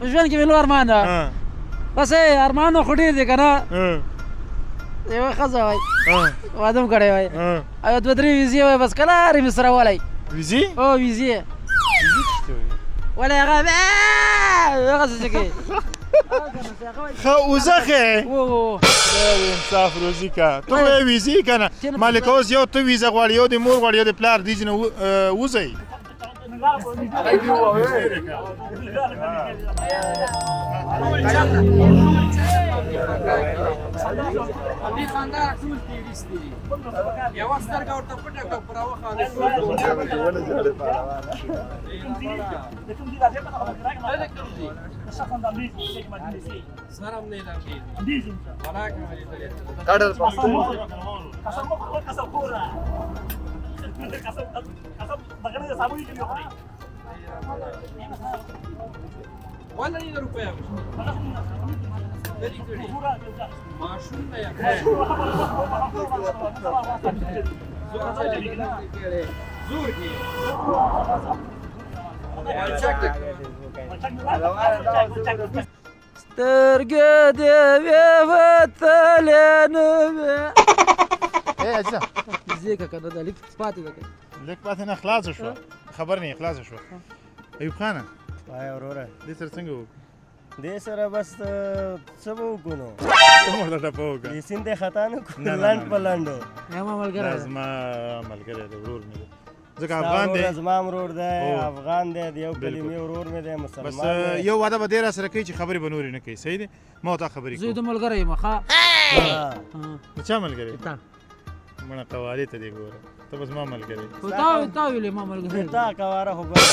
په ژوند کې مې لوی ارمان ده بس ارمانونه خو ډېر دي که نه یوه ښځه وایي واده م کړی وایي او 2-3 ویزې وایي بس کله هرې مې سره والی ویزې؟ او ویزې ولې هغه هغسې څه کوي ښه وزخې انصاف روزي که ته وایې ویزې که نه مالکه اوس یو ته ویزه غواړي یو د مور غواړي یو د پلار دې ځینې وځئ یوه سترګه ورته پټه کړه په راوخانده سر هم نه لګېږي خوراک هم ولا لي روپیا لري کړي ماشوم نه یا زور کې سترګې دې وې وتلې نه وې اجزا ویزې که که نه ده لیک پاتې ده که لیک پاتې نه خلاصه شوه خبر نه خلاصه شوه ایوب خانه وای وروره دې سره څنګه وو دې سره بس څه به وکړو نو څومره ټپه وکړه دې سیند ته خطا نه کړو لنډ په لنډو زما ملګری دا زما ملګری دی ورور مې دی ځکه افغان دی زما ورور دی افغان دی د یو کلمې ورور مې دی بس مسلمان یو واده به دې را سره کوي چې خبرې به نورې نه کوي صحیح دی ما ورته خبرې زه د کوم ملګری یم ښه د چا ملګری تا مړه قوارې ته دې ګوره ته به زما ملګری خو تا ویلې ما ملګری تا کواره خو ګوره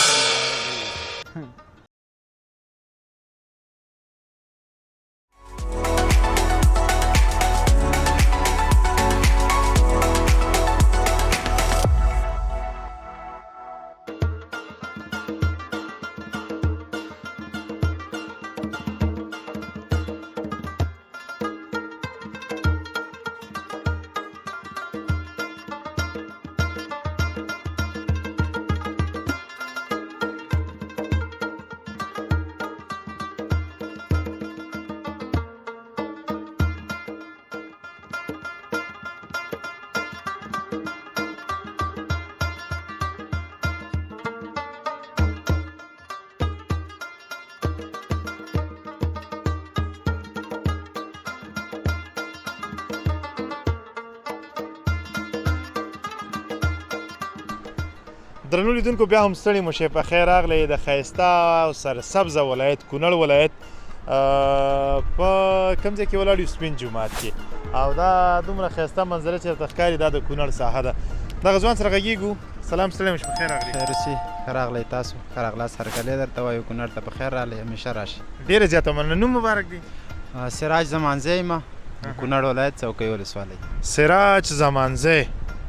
درنو لیدونکو بیا هم ستړي مو شئ په خیر راغلی د ښایسته او سرسبزه ولایت کونړ ولایت په کوم ځای کې ولاړ یو سپین جومات کې او دا دومره ښایسته منظره چې درته ښکاري دا د کونړ ساحه ده دغه ځوان سره غږېږو سلام ستړی مو شئ په خیر راغلی خیر اوسې ښه راغلی تاسو ښه راغلاست هرکلی درته وایو کونړ ته په خیر راغلی همیشه راشئ ډېره زیاته مننه نوم مبارک دی سراج زمانځی یم کونړ ولایت څوکۍ ولسوالۍ سراج زمانځی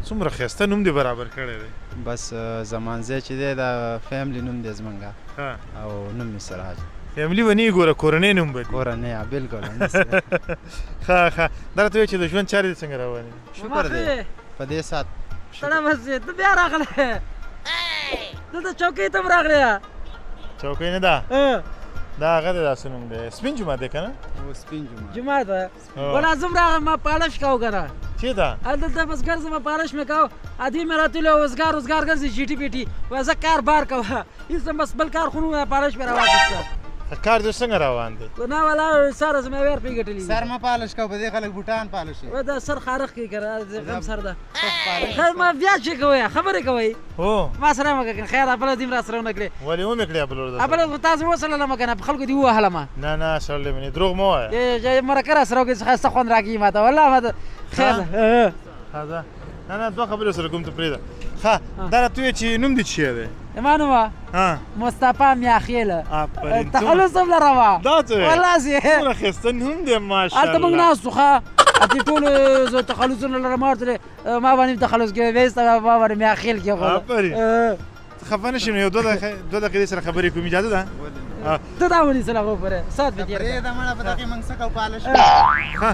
څومره ښایسته نوم دې برابر کړی دی بس زمانځی چې دی دا فیملی نوم دی زمونږ او نوم مې سراج فیملی به نه ګوره کورنۍ نوم به کورنۍ بلکل ښه ښه دا راته وایه چې د ژوند چارې دې څنګه روانې دي شکر دی په دې ساعت سړی بس ته بیا راغلی دلته چوکۍ ته م راغلی چوکۍ نه ده دا هغه دی دا څه نوم دی سپین جومات دی که نه سپین جومات جومات ولا زه م راغلم ما پالش کوو که نه چېرته هلته بس ګرځم پالش مې کوو ادي مې راته ویلې وزګار وزګار ګرځي چیټي پیټي وایه زه کار بار کوه هېڅ بس بل کار خو نه پالش مې راواخېسته کار دې څنګه روان دی نه والا سر زما ویر پې ګټلي سر مه پالش کوه په دې خلک بوټان پالش وایي دا سر خارښ کوي که نه غم سر ده خیر ما بیا چې کوئ خبرې کوئ هو ما سره مه کوه خیر بله دې م را سره ونه کړې ولې ومې کړې بله بله خو تاسو وسللم که نه په خلکو دې ووهلم نه نه شړلې مې نه دروغ مه وایه مرکه را سره وکړې ښایسته خوند راکوي ما ته والله ما ته خیر ده ښه ده نه نه دوه خبرې سره کوم ته پرېږده ښه دا راته ووایه چې نوم دې څه شی دی زما نوم مصطفی میاخیل آفرین تخلص هم لرم دا څه والله سي څومره ښایسته نوم دی ماشاءالله هلته موږ ناست وو ښه اتې ټولو زه تخلصونه لرم ما ورته ما باندې تخلص کوي ویسته ما باندې میاخیل کېښوده آفرین خفه نه شي نو یو دوه دقیقې سره خبرې کوم اجازه ده ته دا ونیسله خو پرې ساعت مې تېر پرېږده مړه په دغې موږ څه کوو پالش ښه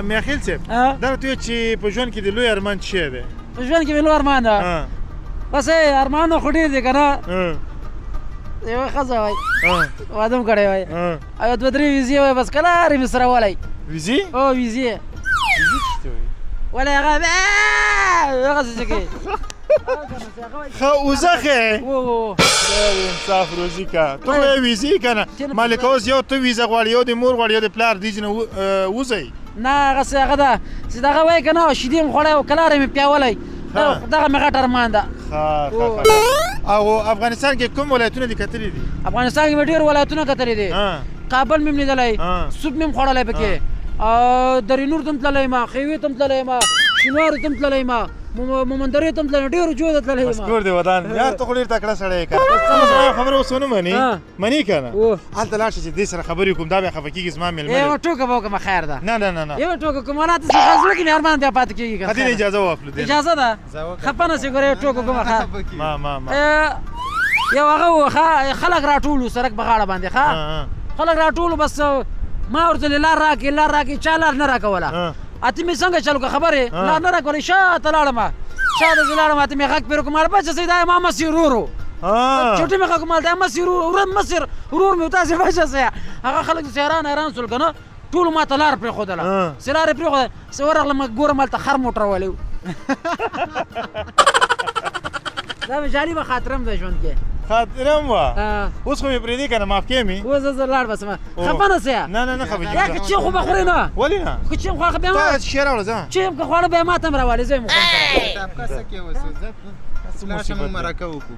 میاخیل صاحب دا راته وایه چې په ژوند کې د لوی ارمان څه شی دی په ژوند کې مې لوی ارمان ده بس ارمانونه خو ډېر دي که نه یوه ښځه وای واده م کړی وای او یو دوه درې ویزې وای بس کلارې مې سره ولی ویزي او ویزې ولی هغه هغسې چې کوي ښه اوزخې انصاف روزي که ته وایې ویزې که نه مالکه اوس یو ته ویزه غواړي یو د مور غواړي یو د پلار دې نه وځئ نه هغسې هغه ده چې دغه وایي که نه شیدې م خوړی او کلارې مې پیاولی دغه مې غټ ارمان ده او افغانستان کې کوم ولایتونه دي کتلي دي افغانستان کې مې ډېر ولایتونه کتلي دي کابل مې م لیدلی سوپ مې م خوړلی پکې دریانور ته م تللی یم خیوې ته م تللی یم شینوارو ته م تللی یم مومندرې ته م تللی یم ډېرو جوو ته تللی یم مسکور دې ودان یار ته خو ډېر تکړه سړی یې که زما خبره اوس ونه منې منې که نه هلته لاړ شه چې دې سره خبرې وکړم دا بیا خفه کېږي زما مېلمه یوه ټوکه به وکړم خیر ده نه نه نه یوه ټوکه کوم ولا ته زړه کې مې ارمان بیا پاتې کېږي که خدای اجازه واخلو اجازه ده خفه نه شې ګوره یو ټوکه کومه ښه ما یو هغه و خلک راټولو سړک په غاړه باندې ښه خلک راټولو بس ما ورته لار راکړې چا لار نه راکوله اته مې څنګه چلو که خبرې لار نه راکولې شاته لاړم شاته زه لاړم اته مې غږ پرې وکړم ماړه بچه سئ دا ما مسیر ورو چوټې مې غږ وکړم دا مسیر مسیر ورور مې تاسې بچه سئ هغه خلک داسې حیران شول که نه ټولو ما ته لار پرېښودله چې لار یې پرېښوده چې ورغلم ګورم هلته خر موټر ولی و دا مې جالبه خاطره م ده ژوند کې خاطره م وه اوس خو مې پرېږدې که نه معاف کړې مې اوس زه لاړ بسم خفه نه سئ نه نه نه خفه یا که چی خو به خورې نه ولې نه که چی م خوړه بیا ما شی راوړه ځه چی م که خوړه بیا ما ته م راولې زه یې م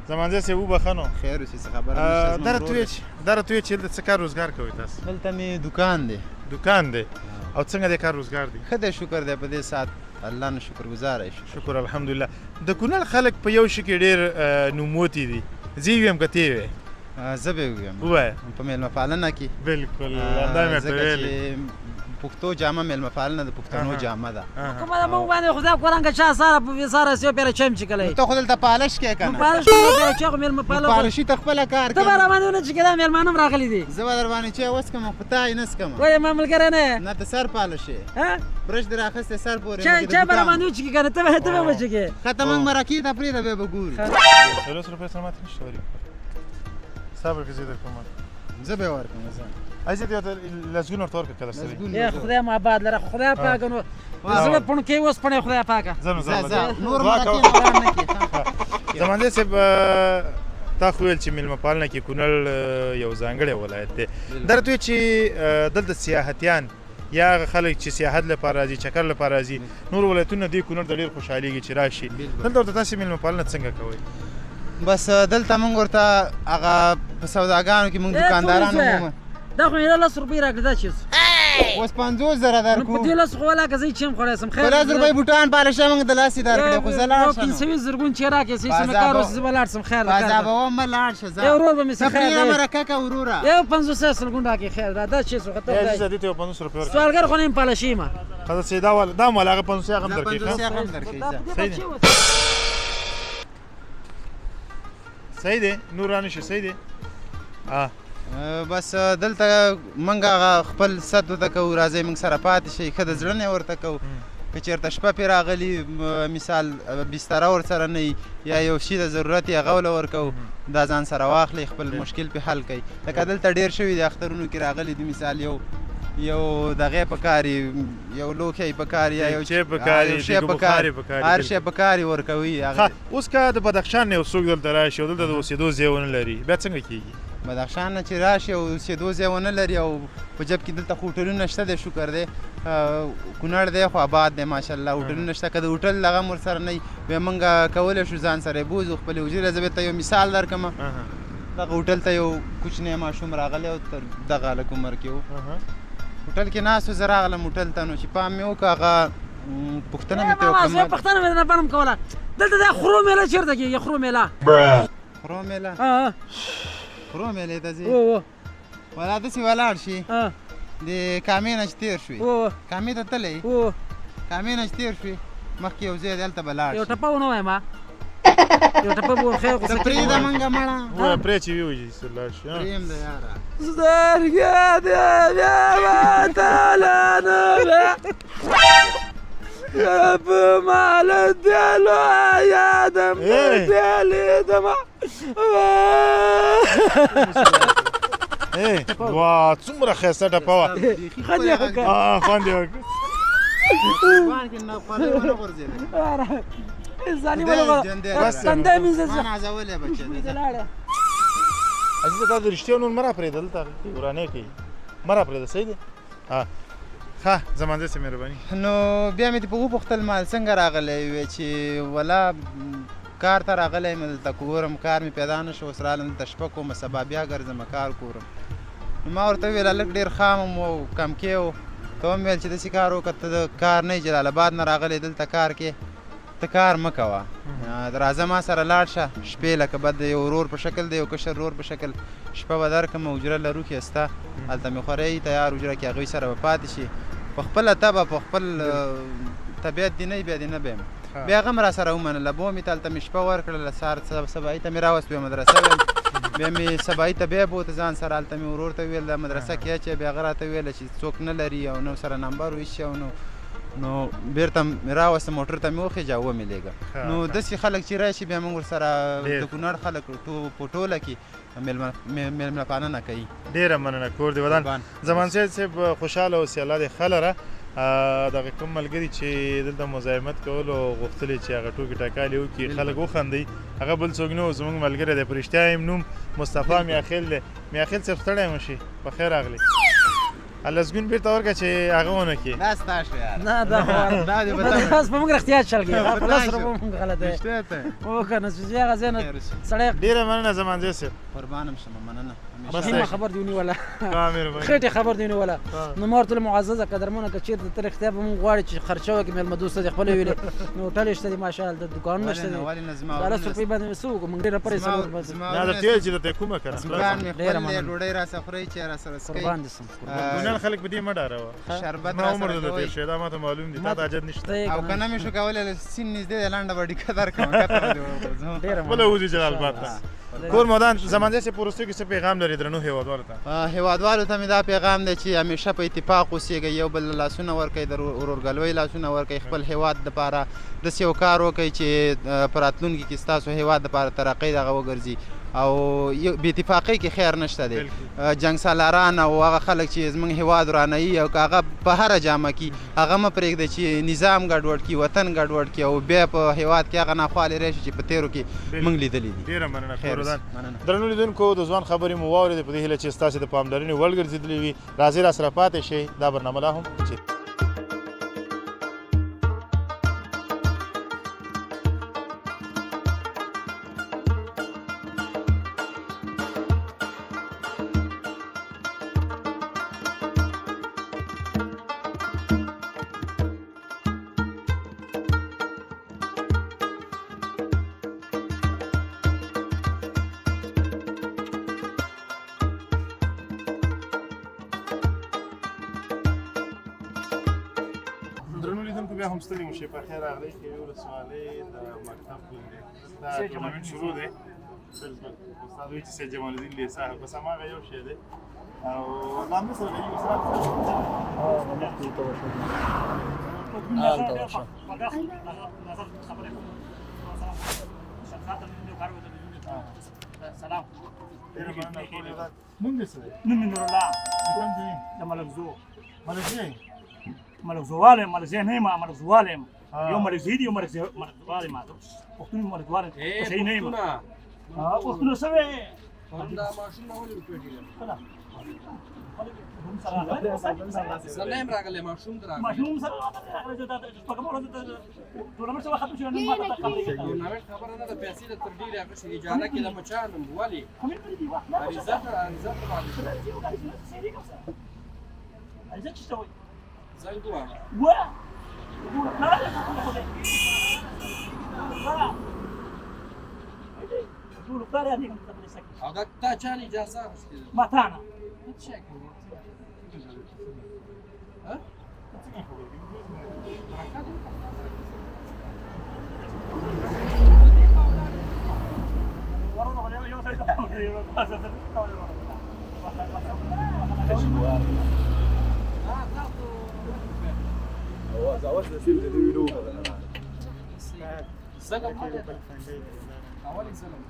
زمانځه صاحب وبخښه نو خیر اوسې څه خبره نشته دا راته ووایه چې دلته څه کار روزګار کوئ تاسو دلته مې دوکان دی دوکان دی او څنګه دی کار روزګار دی ښه دی شکر دی په دې ساعت الله نه شکرګزاره شکر الحمدلله د کونړ خلک په یو شي کې ډېر نوموتي دي زه یې ویم که ته یې وې زه به یې ووایم ووایه په میلمه پالنه کې بلکل همدا مې ورته ویلې پښتو جامه میلمه پالنه د پښتنو جامه ده کومه ده موږ باندې خدای قرآن که چا ساره سیو پیره چم چې کلی ته خو دلته پالش کې که نه پالش کوم چا خو میلمه پاله پالشي ته خپله کار ته به راباندې ونه چې که دا میلمانه م راغلي دي زه به در باندې چای وڅکم خو تا یې نه څکم وایه ما ملګری نه نه ته سر پالش یې برش دې راخیستی سر پورې چای به راباندې وچکي که نه ته به وچکې ښه ته موږ مرکې ته پرېږده بیا به ګورو 50 روپۍ سره ماته نشته وري صبر که زه درکوم زه به یې ورکړم زه ایسه ته لسګون ورته ورکړه که درسره یا خدای مو آباد لره خدای پاکه نو زړه پڼکې اوسپڼې خدای پاکه نور مرکې نه وړاندې نه کړې زمانځه صاحب تا خو ویل چې میلمه پالنه کې کونړ یو ځانګړی ولایت دی دا راته وایي چې دلته سیاحتیان یا هغه خلک چې سیاحت لپاره راځي چکر لپاره راځي نور ولایتونه دې کونړ ته ډېر خوشحالېږي چې راشي دلته ورته تاسې میلمه پالنه څنګه کوئ بس دلته موږ ورته هغه په سوداګانو کې موږ دوکانداران ومومو دا خو مې 10 روپۍ راکړې دا چیز اوس 50,000 درکو په دې 10 خو ولا که زه یې چم خوړی سم خیر 10 روپۍ بوټان پالشه موږ د لاسې درکړې خو زه لاړ شم 500 زرګون چې راکړې سې چې مې کار اوس زه به لاړ شم خیر ده بازار به وم لاړ شه یو ورور به مې څه خیر دی مرکه که وروره یو 500 زرګون راکړې خیر ده دا چیز خو ته دې ته یو 50 روپۍ ورکړه سوالګر خو نه یم پالشي یم ښه چې دا مال هغه 500 هغه هم درکړي صحیح دی نور را نشي صحیح دی بس دلته موږ هغه خپل ست ورته کوو راځئ موږ سره پاتې شئ ښه د زړه نه ورته کوو که چېرته شپه پرې راغلي مثال بستره ورسره نه وي یا یو شي د ضرورت یې هغه وله ورکوو دا ځان سره واخلئ خپل مشکل پې حل کوئ لکه دلته ډېر شوي دي اخترونو کې راغلي دي مثال یو دغې په کار یو لوښی په کار یا یو شی په کار هر شی په کار یې ورکوي اوس که د بدخشان نه یو څوک دلته راشي او دلته د اوسېدو ځای ونه لري بیا څنګه کېږي بدخشان نه چې راشي او اوسېدو ځای ونه لري او په جب کې دلته خو هوټلونه شته دی شکر دی کونړ دی خو آباد دی ماشاءالله هوټلونه شته که د هوټل هغه هم ورسره نه وي بیا موږ کولی شو ځان سره یې بوځو خپلې حجرې زه بېرته یو مثال درکړم دغه هوټل ته یو کوچنی ماشوم راغلی او تر دغه هلک عمر کې و هوټل کې ناست و زه راغلم هوټل ته نو چې پام مې وکړه هغه پوښتنه مې ترې وکړه پوښتنه مې درنه بنم کوله دلته دا خرو میله چېرته کېږي خرو میله خرو میله خرو میلې ته ځې ولا داسې ولاړ شي د کامې نه چې تېر شوې کامې ته تللی کامې نه چې تېر شوې مخکې یو ځای دی هلته به لاړ شي یو ټپه ونه وایم یو ټپه به ورخیر ته پرېږده منګه مړه پرې چې ویوځي لاړ شي پرېږم ده یاره سترګې دې بیا وتلنه په مال دلو یادم دې لیدمه وا څومره ښایسته ټپه وه خوند یې وکړ. خوند یې وکړ. وان کې نه خولې ونه غورځېدې ځاني ولغه تندی مې زه ما نازولې بچې دې لاړه. عزیزه تا د رښتیا نور مه راپرېږده دلته ورانې کوي مه راپرېږده صحیح دی ښه زمانځی صاحب مهرباني. نو بیا مې دې په وپوښتل مال څنګه راغلی وې چې ولا کار ته راغلی یم دلته ګورم کار مې پیدا نه شو اوس رالم دلته شپه کوم سبا بیا ګرځم کار ګورم. نو ما ورته وویل هلک ډېر خام یم او کمکې و ته هم ویل چې داسې کار وکړه ته د کار نه جلال آباد نه راغلی دلته کار کې ته کار مه کوه راځه ما سره لاړ شه شپې لکه بد د یو ورور په شکل د یو کشر ورور په شکل شپه به درکړم حجره لرو کې سته هلته مې خورئ تیار حجره کې هغوی سره به پاتې شي په خپله طبع په خپل طبیعت دې نه بیا دې نه به یم بیا هغه هم را سره ومنله بو مې ته هلته مې شپه ورکړله سهار سبایي ته مې راوست بیا مدرسه ویم بیا مې سبایي ته بیا بوته ځان سره هلته مې ورور ته وویل د مدرسه کې اچوه بیا هغه راته وویله چې څوک نه لري او نو سره نمبر وایسي او نو بیرته مې راوسته موټر ته مې وخېجه ومې لېږه نو داسې خلک چې راشي بیا موږ ورسره د کونړ خلک په ټوله کې مېلمه پالنه کوي. ډېره مننه کور دې ودان. زمان صاحب خوشحاله اوسې الله دې ښه لره. دغه کوم ملګري چې دلته مزاحمت کول او غوښتل چې هغه ټوکې ټکالې وکړي خلک وخندوي هغه بل څوک نه و زموږ ملګری دی په رښتیا یې نوم مصطفی میاخیل دی. میاخیل صاحب ستړی مه شي په خیر راغلی. لسګون بیرته ورکړه چې هغه ونه کړي. دا ستا شو یار نه دا خلاص په موږ رښتیا چل کېږي په لس روپو موږ غلط دی وکړه نو چې هغه ځای نه سړی ډېره مننه زمانځی صاحب قربانم شم مننه مهمه خبر دې ونیوله خېټې خبر دې ونیوله نو ما ورته ویل معززه قدرمنه که چېرته ته رښتیا به موږ غواړې چې خرچه وکړې مېلمه دوسته دې خپله ویلې نو هوټل شته دي ماشاءالله د دوکانونه شته دي د 10 روپۍ باندې څه وکړو موږ ډېره پرې څلور نه درته ویل چې درته یې کومه که نه دوکان مې خپل دی ډوډۍ راسره خورئ چې راسره څکئ قربان دې سم ګونل خلک په دې مه ډاروه شربت ما عمر راسره دلته تېر شوی دا ماته معلوم دي تا ته حاجت نشته او که نه مې شو کولی سیند نږدې دی لنډه به ډیکه درکړم کته به دې وغورځوم خپله وځي جلال آباد ته. کور مودان زمانځی صاحب په وروستیو کې څه پیغام لري درنو هېوادوالو ته؟ هېوادوالو ته مې دا پیغام دی چې همیشه په اتفاق اوسېږئ یو بل لاسونه ورکوئ د ورورګلوۍ لاسونه ورکوئ خپل هېواد دپاره داسې یو کار وکړئ چې په راتلونکي کې ستاسو هېواد دپاره ترقۍ دغه وګرځي او بې اتفاقۍ کې خیر نشته دی. جنګ سالاران او هغه خلک چې زموږ هېواد ورانوي او که هغه په هره جامه کې هغه مه پرېږدئ چې نظام ګډوډ کړي وطن ګډوډ کړي او بیا په هېواد کې هغه ناخوالې راشي چې په تېرو کې موږ لیدلي دي. ډېره مننه کورودان. درنو لیدونکو د ځوان خبرې مو واورېدې په دې هیله چې ستاسې د پاملرنې وړ ګرځېدلې وي. راځئ راسره پاتې شئ دا برنامه لا هم بیا هم ستړي مو شئ په خیر راغلی قوي ولسوالۍ د مکتب ګل دی دا ټورنمنټ شروع دی بالکل استاد وایي چې سید جمال الدین لیسا بس هماغه یو شی دی او دا هم سره دی استاد سلام نوم دې څه دی؟ نوم مې نورالله کوم ځای؟ د ملکزو ملکزی ملکزوال یم ملکزی نه یم ملکزوال یم یو ملکزی دی یو ملکزوال یم پښتون ملکزوال یم صحیح نه یم پښتون سوی همدا ماشوم نه ولې پیټی زه نه یم راغلی ماشوم در راغلی ماشوم سره راغلی دا پکمو ټورنمنټ څه خبر شو نه ما ته خبرې ټورنمنټ خبره نه ده پیسې د تر ډېرې هغه شي اجاره کې د مچانم ولې عریضه عریضه چې څه وایي زنګ وواهه او دا تا چا نه اجازه اخیستې ده؟ ما تا نه ته څه کوې؟ ظلم مه دی اولې ظلم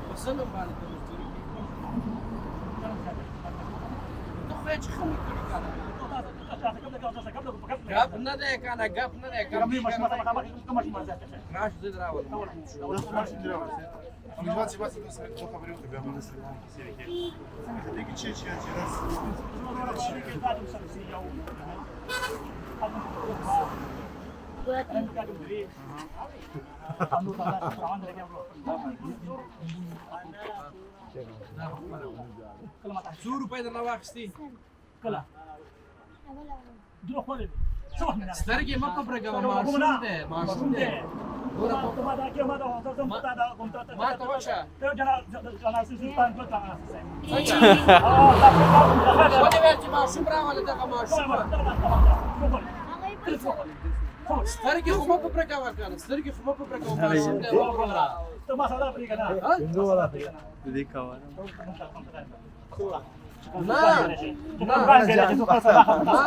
په ظلم باندې ته مزدوري کوي ته خو یې چې ښه مې کړي که نه ګپ نه دی که نه ګپ نه دی راشه زه دې راولم امیدوار باشه دوست دو خبری رو بیا من دیگه چی څو روپۍ درنه واخیستې کله سترګې مه په برګوه ماشوم دی ماشوم دی ما ته وشه ولې ویل چې ماشوم راوله دغه ماشوم سترګې خو مه په برګوه که نه سترګې خو مه په برګوه ماشوم دی وګوره نه ما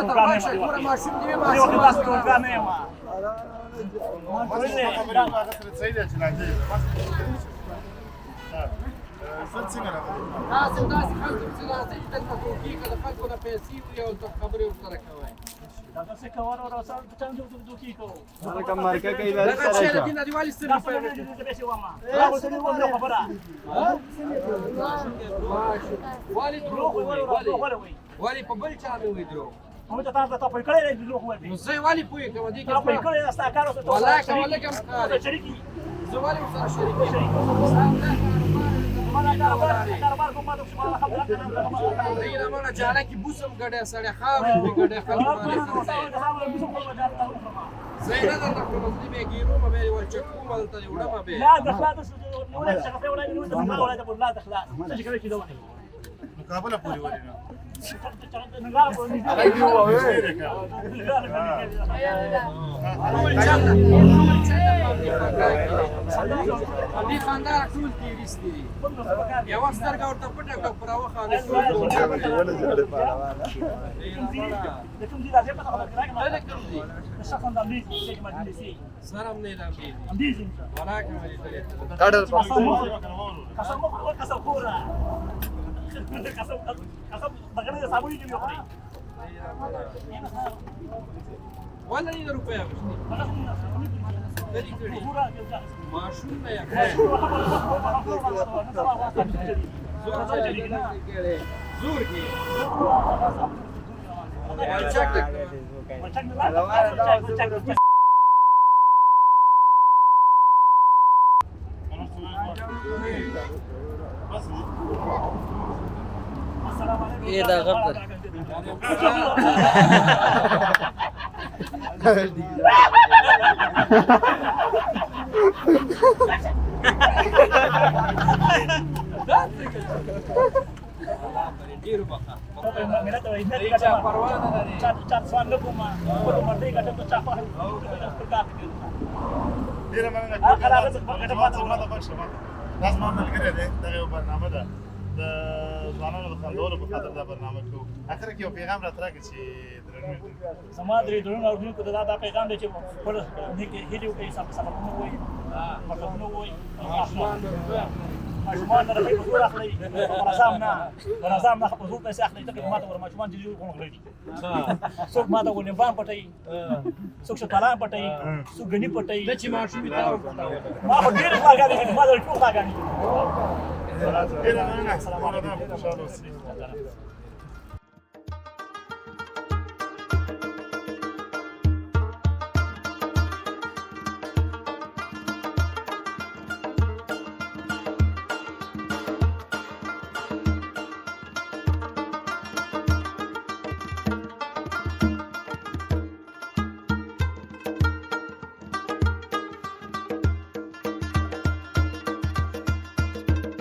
ته وشه ګوره ماشوم دی ماشوم تاسو داسې خلک چې راځئ چې دلته ټوکې که د خلکو نه پیسې وړي او خبرې ورسره کوئ دغه شی د دې نه دې ولې سترګې ولې دروغ ووایي ولې په بل چا مې وایي دروغ نو زه یې ولې پوهې کوم دې کې والله که ولږم ښکاري زه ولې ورسره شریک یم دیگه نمانه جالکی بوسم گده سړی خاورې پې گده خلک باندې خرڅوي زه یې نه درته کړم زه دې بیا ګیرومه بیا یې ورچکومه دلته دې وړمه بیا مقابله پوری ولې نه دې خاندار ټول تېرېستي دي یوه سترګه ورته پټه کړه په راوخانې سر هم نه دامدېږي ولاکه مې ولا لي روپیا غوښتي دلی کړي ماشوم نه یا زور کې ايه ده غفر ډیرو بخا چا پروا نه لري ډیره مننه دا زما ملګری دی دغه یو برنامه ده د ځوانانو د خندولو په خاطر دا برنامه کوو اخر کې یو پیغام راته راکړه چې زما درنو اورېدونکو ته دا پیغام دی چې خپل نیکې هیلې وکړئ سبقونه ووایي مطلبونه ووایي ماشومان نه په زور اخلي منظم نه په زور پیسې اخلي ځکه ماته ور ماشومان چې جوړ کوم غړي څوک ماته ولېمبان پټي څوک شتالان پټي څوک غني پټي د چې ماشوم ته ما په ډېر ښاګانې ما د ټول ښاګانې ډیره مننه السلام علیکم خوشاله اوسئ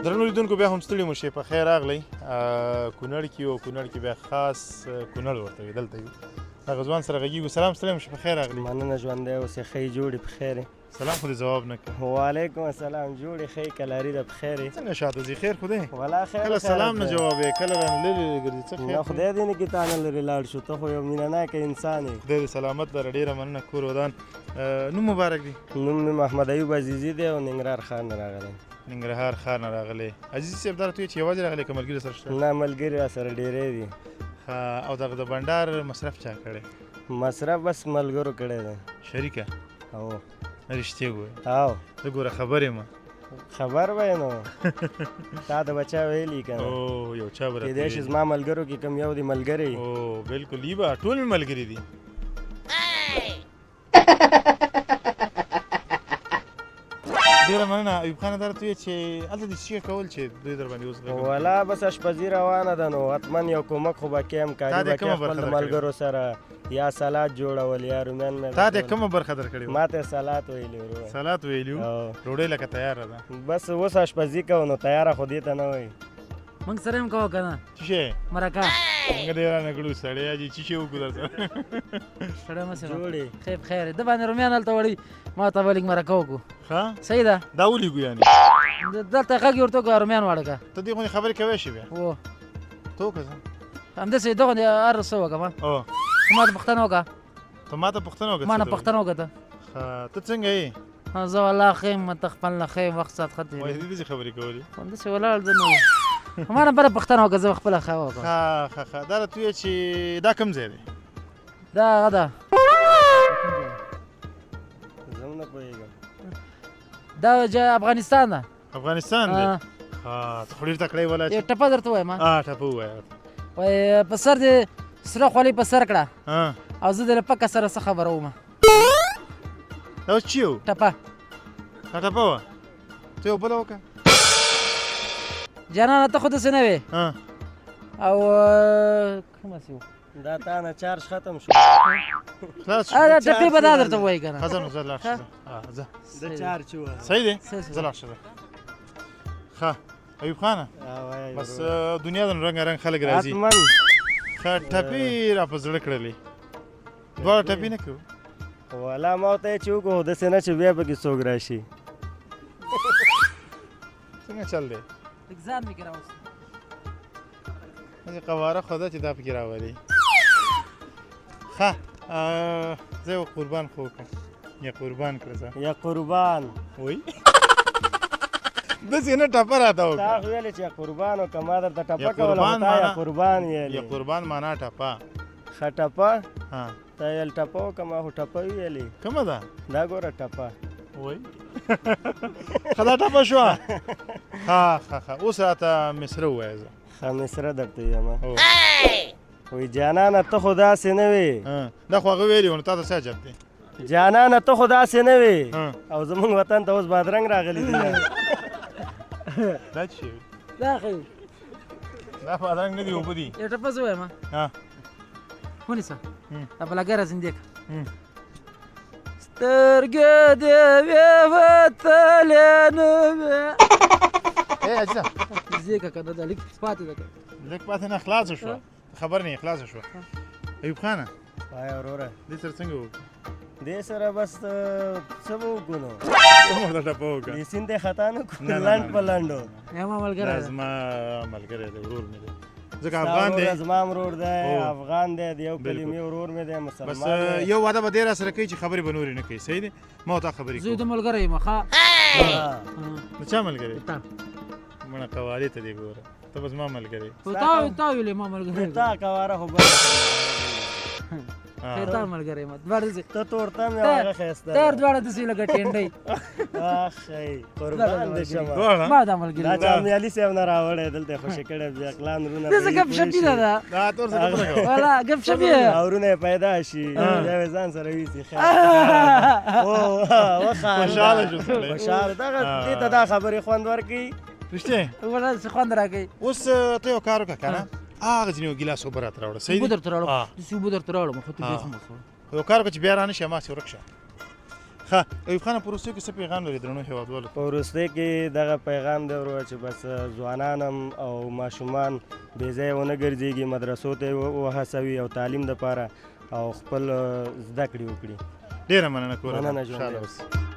درنو لیدونکو بیا هم ستړي مو شئ په خیر راغلی کونړ کې یو کونړ کې بیا خاص کونړ ورته وي دلته یو دغه ځوان سره غږیږو سلام ستړي مو شئ په خیر راغلی مننه ژوندی اوسې ښې جوړې په خیر سلام خو دې جواب نه کړ. وعلیکم السلام. جوړې ښې کلاري ده بخیر یې؟ څنګه شاته ځي؟ خیر خو دی؟ والله خیر کله سلام نه جواب یې، کله رانه لرې ګرځي. څه نه خیر؟ خدای دې نه کړي تا نه لرې لاړ شو. ته خو یو مینهناکه انسان یې. خدای دې سلامت لره. ډېره مننه. کور ودان نوم مبارک دی؟ نوم مې محمد ایوب عزیزي دی او ننګرهار ښار نه راغلی. ننګرهار ښار نه راغلی. عزیزي صاحب دا راته وایي چې یوازې راغلی که ملګري سره شته؟ نه ملګري راسره ډېری دي. او دغه د بنډار مصرف چا کړی؟ مصرف بس ملګرو کړی دی. شریکه؟ او رښتیا ووایه. او زه ګوره خبر یم. خبر به نو تا د بچا ویلي که نه؟ او یو چا به راته کیدای شي زما ملګرو کې کوم یو دی ملګری. او بالکل یي به ټول مې ملګري دي. ډېره مننه. ایوب خانه دا راته ووایه چې هلته دې څه کول چې دوی در باندې اوس غږ والا بس اشپزي روانه ده نو حتما یو کومک خو به کیم تا کاري دې به کومه کې خپل برخه د درکړې؟ ملګرو سره یا سلاد جوړول یا رومیان مې تا دې درکول. کومه برخه درکړې وه؟ ما ته سلاد ویلي ورو. سلاد ویلي وو. او ډوډۍ لکه تیاره ده. بس اوس اشپزي کوو نو تیاره خو دې ته نه وایي. موږ سره هم کوو که نه څه شی؟ مرکه څنګه دې رانه کړو سړی حاجي څه شی وکړو در سره؟ سړی مه سړی. جوړې خیر خیر د باندې رومیان هلته وړي ما ته به لږ مرکه وکړو. ښه صحیح ده. دا ولیکو یعنې دلته غږ یې ورته وکړه رومیان واړه که ته دې غوندې خبرې کوی شي بیا و ته وکړه ځه. همداسې دغه هر څه وکړه ما او ما ته پوښتنه وکړه ته ما ته پوښتنه وکړه ما څه نه ته پوښتنه وکړه ته وایي؟ ته څنګه یې؟ زه والله ښه یم ته خپل نه ښه یم وخت ساعت ښه وایي تېرېږي. دې داسې خبرې کولې. همداسې ولاړ ده نو ما نه بله پوښتنه وکړه زه خپله ښه وکړه. ښه دا راته ووایه چې دا کوم ځای دی؟ دا هغه ده زه هم نه پوهېږم. دا افغانستان ده. افغانستان دی؟ آه. ته خو ډېر تکړه یې ولا یو چې ټپه درته وایم ټپه ووایه. وایي په سر دې سره خولۍ په سر کړه ها او زه دې له پکه سره څه خبره وم. دا اوس چی و؟ ټپه دا ټپه وه؟ ته یو بله وکړه. جانانه ته خو داسې نه وې ها او کومه سي و دا تا نه چارج ختم شو. خلاص دا ټپې به دا درته ووایي که نه. ښه ځه نو ځه لاړ شه ځه. د چارج و. صحیح دی؟ صحیح. ځه لاړ شه. ښه ایوب خانه بس دنیا د رنګارنګ خلک راځي. حتما ښه ټپې را په زړه کړلې. دواړه ټپې نه کوو؟ والا ما ورته یې چې وکړو داسې نه چې بیا پکې څوک راشي. څنګه چل دی؟ لږ ځان مې کې راوست. داسې قواره خو ده چې دا پکې راولي. ښه زه یو قربان خو وکړم یا قربان کړه ځه. یا قربان وایي داسې نه ټپه راته تا وکړه. خو ویلې چې یا قربان وکړه ما درته یا ټپه کوله قربان خو تا یا معنا- قربان یا ویلې. قربان معنا ټپه. ښه ټپه ها تا ویل ټپه وکړه ما خو ټپه ویلې. کومه ده؟ دا ګوره ټپه. وایي ښه دا ټپه شوه. ښه اوس راته مصره ووایه زه. ښه مصره درته وایم. هو. وایي جانانه ته خو داسې نه وې. دا خو هغه ویلي وو نو تا ته څه عجب دی؟ جانانه ته خو داسې نه وې. ها. او زمونږ وطن ته اوس بادرنګ راغلی دی. دا څه شی؟ دا ښه دا بادرنګ نه دي اوبه دي. یو ټپه زه وایم ها ونیسه هم. دا بلاګره زندې که هم. سترګې دې وې وتلې نه وې عجیبه زه که که نه دا لږ پاتې ده که لږ پاتې نه خلاصه شوه. خبر نه یې خلاصه شوه. ایوب خانه وایه وروره دې سره څنګه وکړو؟ دې سره بس څه به وکړو نو. کومه دا ټپه وکړه؟ دې سیند یې خطا نه نه، کړو نه، لنډ نه، په نه. لنډو. یما دا ملګری ده. زما ملګری دی ورور مې دی ځکه ستا افغان دی. ورور زما ورور دی هو. افغان دی د یو بالکل. کلمې ورور مې دی بس مسلمان دی. یو واده به دی را سره کوي چې خبرې به نورې نه کوي. صحیح دی؟ ما ورته خبرې زه د کوم. ملګری یم ښه ها. د چا ملګری؟ تا مړه قوالې ته دې ګوره ته به زما ملګری. تا ویلې ما ملګری تا کواره خو بله تا ملګری یم دواړه داسې ته تورته مې هغه ښایسته تر ده. دواړه داسې لکه ټینډۍ آخ ښی قربان دې شمه. دواړه؟ ما دا ملګری دا یم. چا میالي صاحب نه راوړی دلته یې خوشې کړی بیا اقلان رونه داسې ګپ شپي ده ده دا تور څه خبره کوه؟ والا ګپ شپي یې. اورونه یې پیدا شي بیا یې ځان سره ویسي خوشحاله شو سړی. خوشحاله دغه دې ته دا خبرې خوند ورکوي. رښتیا؟ والا څه خوند راکوي. اوس ته یو کار وکړه که نه هغه ځینې یو ګیلاس اوبه راته راوړه. صحیح اوبه دی؟ درته راوړم آه. داسې اوبه درته راوړم خو ته بیا آه. څه مسوه. یو کار وکړه چې بیا رانه شي هماسې ورک شه. ښه ایوب خانه په وروستیو کې څه پیغام لري درنو هېوادوالو ته؟ په وروستۍ کې دغه پیغام دی ورور چې بس ځوانان هم او ماشومان بې ځایه ونه ګرځېږي مدرسو ته یې وهڅوي او تعلیم دپاره او خپل زده کړې وکړي. ډېره مننه کوره مننه ژوندی خوشحاله اوسې.